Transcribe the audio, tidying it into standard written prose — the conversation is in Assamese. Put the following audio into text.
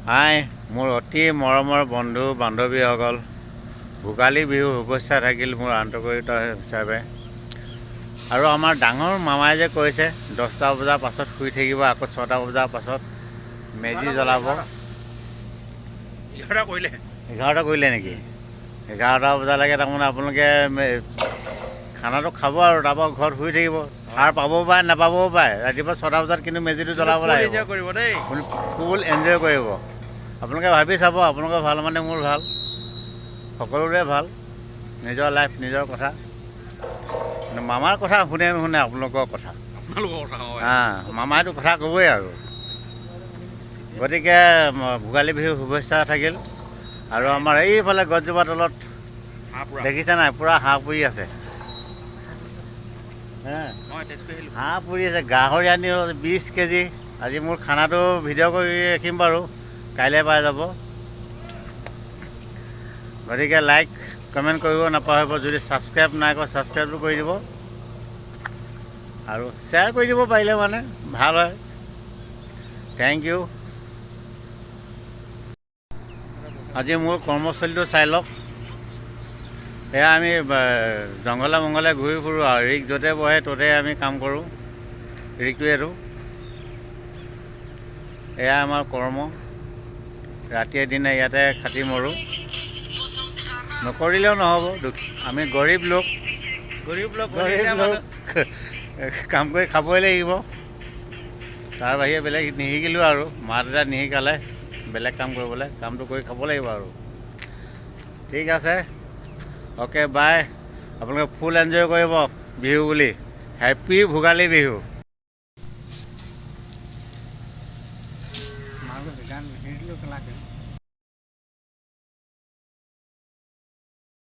হাই মোৰ অতি মৰমৰ বন্ধু বান্ধৱীসকল, ভোগালী বিহুৰ শুভেচ্ছা থাকিল মোৰ আন্তৰিকতা হিচাপে। আৰু আমাৰ ডাঙৰ মামাই যে কৈছে 10টা বজাৰ পাছত শুই থাকিব, আকৌ 6টা বজাৰ পাছত মেজি জ্বলাব। 11টা কৰিলে নেকি? 11টা বজালৈকে তাৰমানে আপোনালোকে খানাটো খাব আৰু তাৰপৰা ঘৰত শুই থাকিব। সাৰ পাবও পাৰে নাপাবও পাৰে, ৰাতিপুৱা 6টা বজাত কিন্তু মেজিটো জ্বলাব লাগিব। ফুল এনজয় কৰিব। আপোনালোকে ভাবি চাব, আপোনালোকৰ ভাল মানে মোৰ ভাল, সকলোৰে ভাল। নিজৰ লাইফ নিজৰ কথা, মামাৰ কথা শুনে নুশুনে আপোনালোকৰ কথা। মামাইতো কথা ক'বই আৰু। গতিকে ভোগালী বিহুৰ শুভেচ্ছা থাকিল। আৰু আমাৰ এইফালে গছজোপা তলত দেখিছে নাই, পূৰা হাঁহ পুৰি আছে। হাঁহ পুৰি আছে, গাহৰি আনি 20 কেজি। আজি মোৰ খানাটো ভিডিঅ' কৰি ৰাখিম বাৰু, কাইলৈ পাই যাব। গতিকে লাইক কমেণ্ট কৰিব নাপাহৰিব। যদি ছাবস্ক্ৰাইব নাই কৰা ছাবস্ক্ৰাইবটো কৰি দিব, আৰু শ্বেয়াৰ কৰি দিব পাৰিলে মানে ভাল হয়। Thank you. আজি মোৰ কৰ্মস্থলীটো চাই লওক। এয়া আমি জংঘলে মংগলে ঘূৰি ফুৰোঁ আৰু ৰিক য'তে বহে ত'তে আমি কাম কৰোঁ। ৰিকটোৱেতো এয়া আমাৰ কৰ্ম। ৰাতিয়ে দিনে ইয়াতে খাটি মৰোঁ, নকৰিলেও নহ'ব। আমি গৰীব লোক কাম কৰি খাবই লাগিব। তাৰ বাহিৰে বেলেগ নিশিকিলোঁ আৰু, মা দেউতা নিশিকালে বেলেগ কাম কৰিবলৈ। কামটো কৰি খাব লাগিব আৰু। ঠিক আছে, অ'কে বাই। আপোনালোকে ফুল এনজয় কৰিব বিহু বুলি। হেপ্পী ভোগালী বিহু।